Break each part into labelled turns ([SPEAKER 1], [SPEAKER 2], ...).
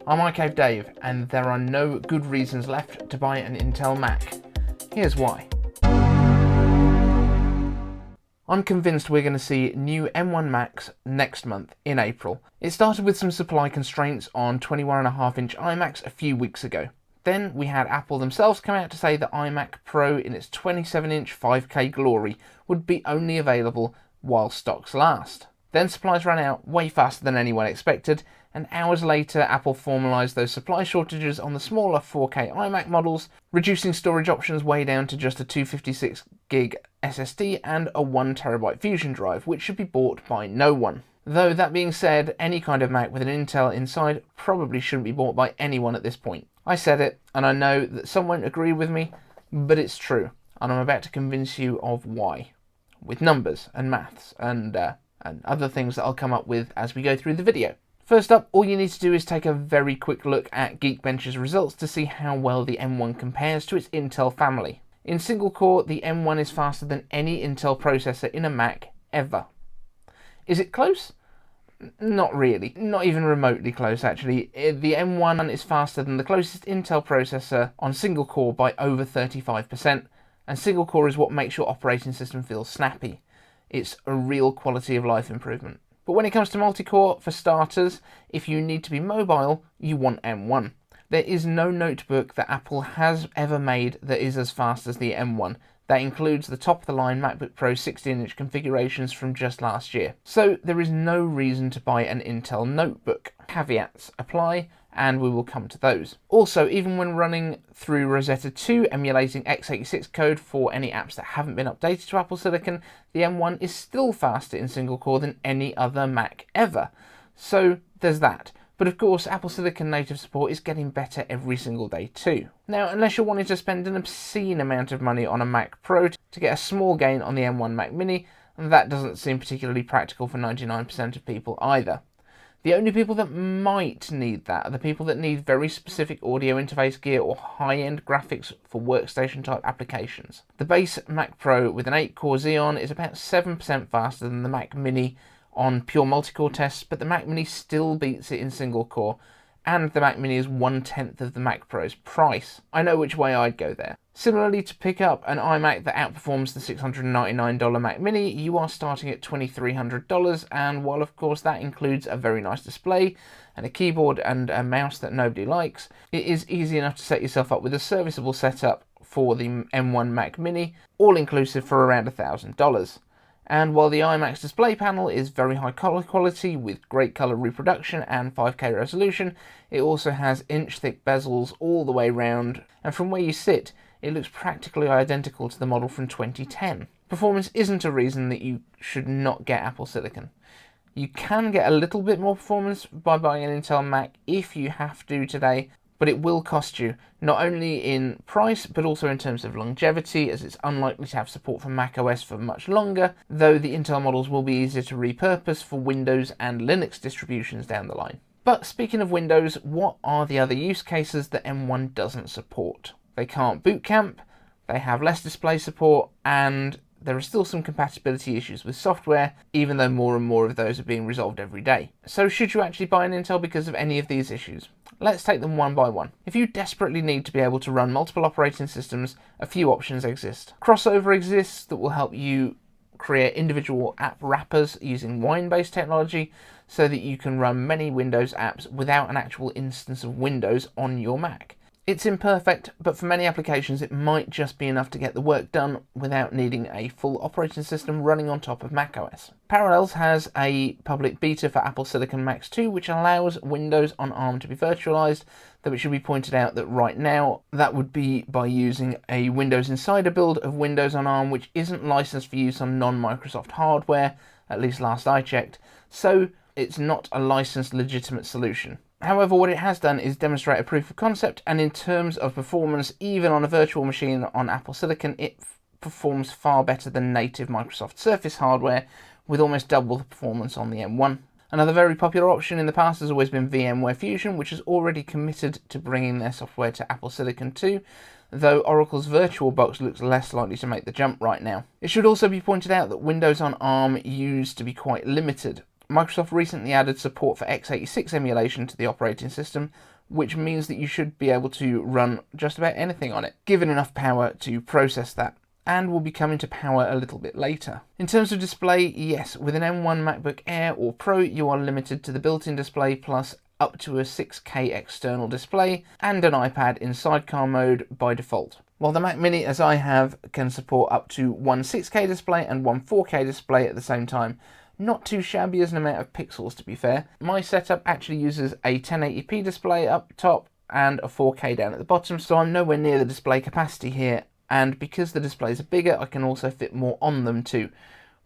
[SPEAKER 1] I'm iCaveDave, and there are no good reasons left to buy an Intel Mac. Here's why. I'm convinced we're going to see new M1 Macs next month in April. It started with some supply constraints on 21.5-inch iMacs a few weeks ago. Then we had Apple themselves come out to say that iMac Pro in its 27-inch 5K glory would be only available while stocks last. Then supplies ran out way faster than anyone expected, and hours later Apple formalised those supply shortages on the smaller 4K iMac models, reducing storage options way down to just a 256GB SSD and a 1TB Fusion drive, which should be bought by no one. Though that being said, any kind of Mac with an Intel inside probably shouldn't be bought by anyone at this point. I said it, and I know that some won't agree with me, but it's true, and I'm about to convince you of why, with numbers and maths and other things that I'll come up with as we go through the video. First up, all you need to do is take a very quick look at Geekbench's results to see how well the M1 compares to its Intel family. In single core, the M1 is faster than any Intel processor in a Mac ever. Is it close? Not really. Not even remotely close, actually. The M1 is faster than the closest Intel processor on single core by over 35%, and single core is what makes your operating system feel snappy. It's a real quality of life improvement. But when it comes to multi-core, for starters, if you need to be mobile, you want M1. There is no notebook that Apple has ever made that is as fast as the M1. That includes the top-of-the-line MacBook Pro 16-inch configurations from just last year. So there is no reason to buy an Intel notebook. Caveats apply, and we will come to those. Also, even when running through Rosetta 2, emulating x86 code for any apps that haven't been updated to Apple Silicon, the M1 is still faster in single core than any other Mac ever. So there's that. But of course, Apple Silicon native support is getting better every single day too. Now, unless you're wanting to spend an obscene amount of money on a Mac Pro to get a small gain on the M1 Mac Mini, that doesn't seem particularly practical for 99% of people either. The only people that might need that are the people that need very specific audio interface gear or high-end graphics for workstation-type applications. The base Mac Pro with an 8-core Xeon is about 7% faster than the Mac Mini on pure multi-core tests, but the Mac Mini still beats it in single core, and the Mac Mini is 1/10 of the Mac Pro's price. I know which way I'd go there. Similarly, to pick up an iMac that outperforms the $699 Mac Mini, you are starting at $2,300, and while of course that includes a very nice display and a keyboard and a mouse that nobody likes, it is easy enough to set yourself up with a serviceable setup for the M1 Mac Mini, all inclusive for around $1,000. And while the iMac's display panel is very high color quality with great color reproduction and 5K resolution, it also has inch-thick bezels all the way round, and from where you sit, it looks practically identical to the model from 2010. Performance isn't a reason that you should not get Apple Silicon. You can get a little bit more performance by buying an Intel Mac if you have to today, but it will cost you, not only in price, but also in terms of longevity, as it's unlikely to have support for macOS for much longer, though the Intel models will be easier to repurpose for Windows and Linux distributions down the line. But speaking of Windows, what are the other use cases that M1 doesn't support? They can't boot camp, they have less display support, and there are still some compatibility issues with software, even though more and more of those are being resolved every day. So should you actually buy an Intel because of any of these issues? Let's take them one by one. If you desperately need to be able to run multiple operating systems, a few options exist. Crossover exists that will help you create individual app wrappers using Wine-based technology so that you can run many Windows apps without an actual instance of Windows on your Mac. It's imperfect, but for many applications it might just be enough to get the work done without needing a full operating system running on top of macOS. Parallels has a public beta for Apple Silicon Macs 2 which allows Windows on ARM to be virtualized, though it should be pointed out that right now that would be by using a Windows Insider build of Windows on ARM which isn't licensed for use on non-Microsoft hardware, at least last I checked, so it's not a licensed legitimate solution. However, what it has done is demonstrate a proof of concept, and in terms of performance, even on a virtual machine on Apple Silicon, it performs far better than native Microsoft Surface hardware, with almost double the performance on the M1. Another very popular option in the past has always been VMware Fusion, which has already committed to bringing their software to Apple Silicon too, though Oracle's VirtualBox looks less likely to make the jump right now. It should also be pointed out that Windows on ARM used to be quite limited. Microsoft recently added support for x86 emulation to the operating system, which means that you should be able to run just about anything on it, given enough power to process that, and will be coming to power a little bit later. In terms of display, yes, with an M1 MacBook Air or Pro, you are limited to the built-in display plus up to a 6K external display and an iPad in sidecar mode by default. While the Mac Mini, as I have, can support up to one 6K display and one 4K display at the same time. Not too shabby as an amount of pixels, to be fair. My setup actually uses a 1080p display up top and a 4K down at the bottom, so I'm nowhere near the display capacity here, and because the displays are bigger, I can also fit more on them too.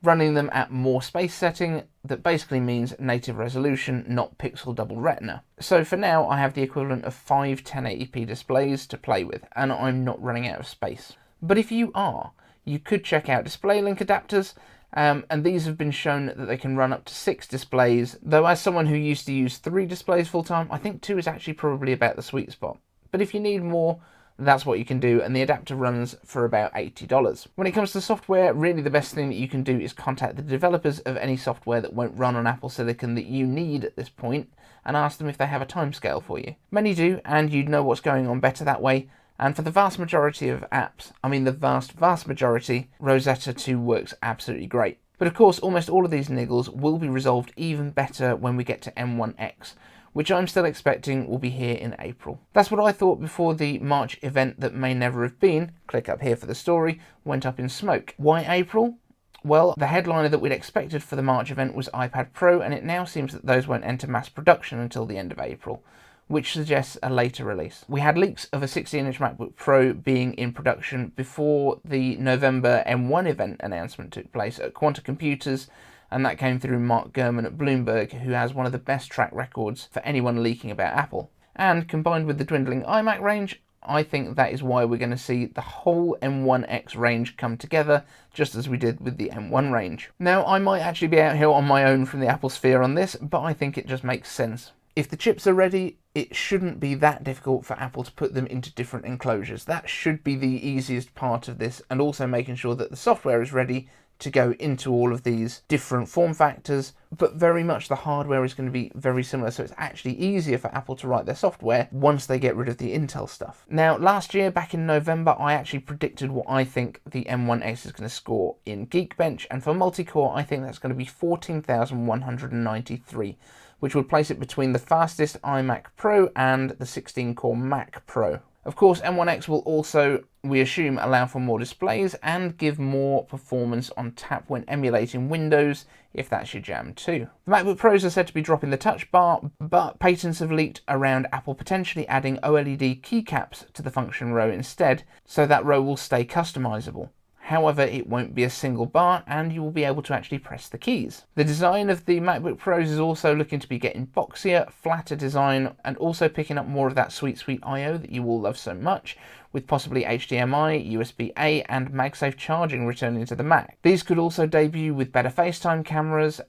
[SPEAKER 1] Running them at more space setting, that basically means native resolution, not pixel double retina. So for now, I have the equivalent of 5 1080p displays to play with, and I'm not running out of space. But if you are, you could check out DisplayLink adapters, and these have been shown that they can run up to 6 displays, though as someone who used to use 3 displays full time, I think 2 is actually probably about the sweet spot. But if you need more, that's what you can do, and the adapter runs for about $80. When it comes to software, really the best thing that you can do is contact the developers of any software that won't run on Apple Silicon that you need at this point, and ask them if they have a timescale for you. Many do, and you'd know what's going on better that way. And for the vast majority of apps, I mean the vast majority, Rosetta 2 works absolutely great. But of course, almost all of these niggles will be resolved even better when we get to M1X, which I'm still expecting will be here in April. That's what I thought before the March event that may never have been, click up here for the story, went up in smoke. Why April? Well, the headliner that we'd expected for the March event was iPad Pro, and it now seems that those won't enter mass production until the end of April, which suggests a later release. We had leaks of a 16-inch MacBook Pro being in production before the November M1 event announcement took place at Quanta Computers, and that came through Mark Gurman at Bloomberg, who has one of the best track records for anyone leaking about Apple. And combined with the dwindling iMac range, I think that is why we're going to see the whole M1X range come together, just as we did with the M1 range. Now, I might actually be out here on my own from the Apple sphere on this, but I think it just makes sense. If the chips are ready, it shouldn't be that difficult for Apple to put them into different enclosures. That should be the easiest part of this, and also making sure that the software is ready to go into all of these different form factors, but very much the hardware is going to be very similar, so it's actually easier for Apple to write their software once they get rid of the Intel stuff. Now, last year, back in November, I actually predicted what I think the M1X is going to score in Geekbench, and for multi-core, I think that's going to be 14,193, which would place it between the fastest iMac Pro and the 16-core Mac Pro. Of course, M1X will also, we assume, allow for more displays and give more performance on tap when emulating Windows, if that's your jam too. The MacBook Pros are said to be dropping the touch bar, but patents have leaked around Apple potentially adding OLED keycaps to the function row instead, so that row will stay customizable. However, it won't be a single bar, and you will be able to actually press the keys. The design of the MacBook Pros is also looking to be getting boxier, flatter design, and also picking up more of that sweet I/O that you all love so much, with possibly HDMI, USB-A, and MagSafe charging returning to the Mac. These could also debut with better FaceTime cameras,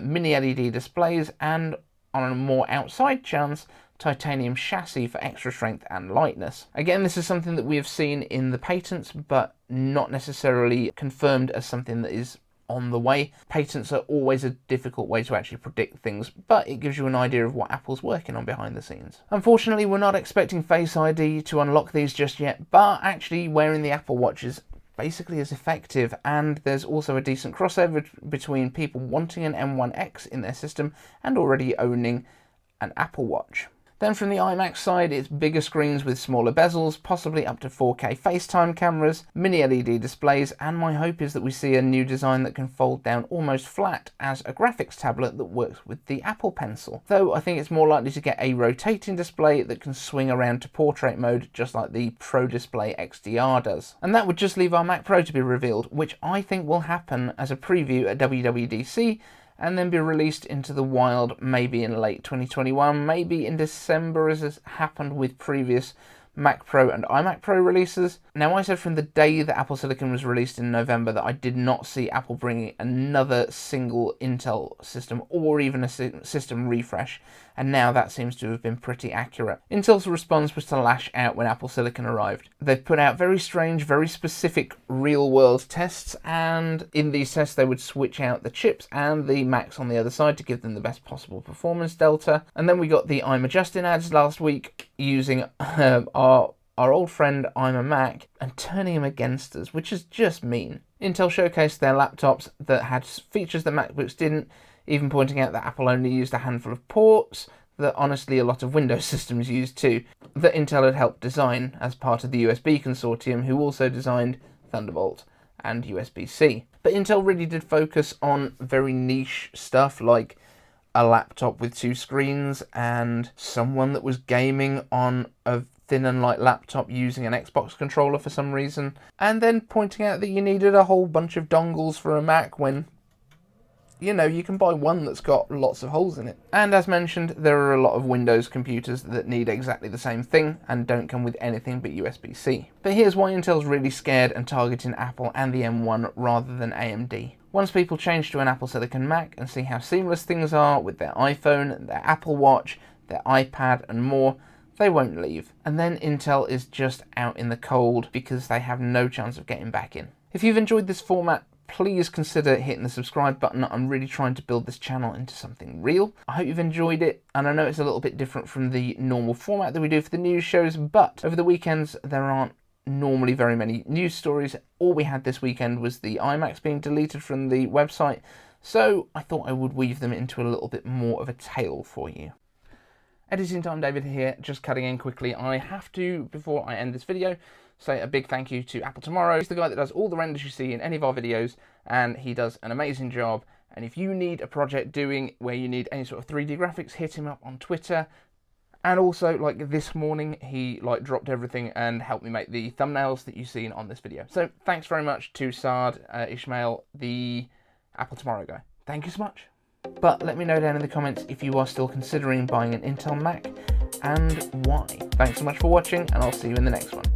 [SPEAKER 1] mini LED displays, and on a more outside chance, titanium chassis for extra strength and lightness. Again, this is something that we have seen in the patents, but not necessarily confirmed as something that is on the way. Patents are always a difficult way to actually predict things, but it gives you an idea of what Apple's working on behind the scenes. Unfortunately, we're not expecting Face ID to unlock these just yet, but actually wearing the Apple Watch is basically as effective, and there's also a decent crossover between people wanting an M1X in their system and already owning an Apple Watch. Then from the iMac side, it's bigger screens with smaller bezels, possibly up to 4K FaceTime cameras, mini LED displays, and my hope is that we see a new design that can fold down almost flat as a graphics tablet that works with the Apple Pencil. Though I think it's more likely to get a rotating display that can swing around to portrait mode, just like the Pro Display XDR does. And that would just leave our Mac Pro to be revealed, which I think will happen as a preview at WWDC, and then be released into the wild maybe in late 2021, maybe in December, as has happened with previous Mac Pro and iMac Pro releases. Now, I said from the day that Apple Silicon was released in November that I did not see Apple bringing another single Intel system or even a system refresh and now that seems to have been pretty accurate. Intel's response was to lash out when Apple Silicon arrived. They've put out very strange, very specific real-world tests, and in these tests they would switch out the chips and the Macs on the other side to give them the best possible performance delta. And then we got the I'm adjusting ads last week using our old friend I'm a Mac and turning him against us, which is just mean. Intel showcased their laptops that had features that MacBooks didn't, even pointing out that Apple only used a handful of ports that honestly a lot of Windows systems used too, that Intel had helped design as part of the USB consortium, who also designed Thunderbolt and USB-C. But Intel really did focus on very niche stuff like a laptop with 2 screens and someone that was gaming on a thin and light laptop using an Xbox controller for some reason, and then pointing out that you needed a whole bunch of dongles for a Mac when, you know, you can buy one that's got lots of holes in it. And as mentioned, there are a lot of Windows computers that need exactly the same thing and don't come with anything but USB-C. But here's why Intel's really scared and targeting Apple and the M1 rather than AMD. Once people change to an Apple Silicon Mac and see how seamless things are with their iPhone, their Apple Watch, their iPad and more, they won't leave. And then Intel is just out in the cold because they have no chance of getting back in. If you've enjoyed this format, please consider hitting the subscribe button. I'm really trying to build this channel into something real. I hope you've enjoyed it, and I know it's a little bit different from the normal format that we do for the news shows, but over the weekends there aren't normally very many news stories. All we had this weekend was the iMacs being deleted from the website, so I thought I would weave them into a little bit more of a tale for you. Editing time, David here, just cutting in quickly. I have to, before I end this video, say a big thank you to Apple Tomorrow. He's the guy that does all the renders you see in any of our videos, and he does an amazing job. And if you need a project doing where you need any sort of 3D graphics, hit him up on Twitter. And also, like this morning, he dropped everything and helped me make the thumbnails that you've seen on this video. So thanks very much to Saad Ismail, the Apple Tomorrow guy. Thank you so much. But let me know down in the comments if you are still considering buying an Intel Mac and why. Thanks so much for watching, and I'll see you in the next one.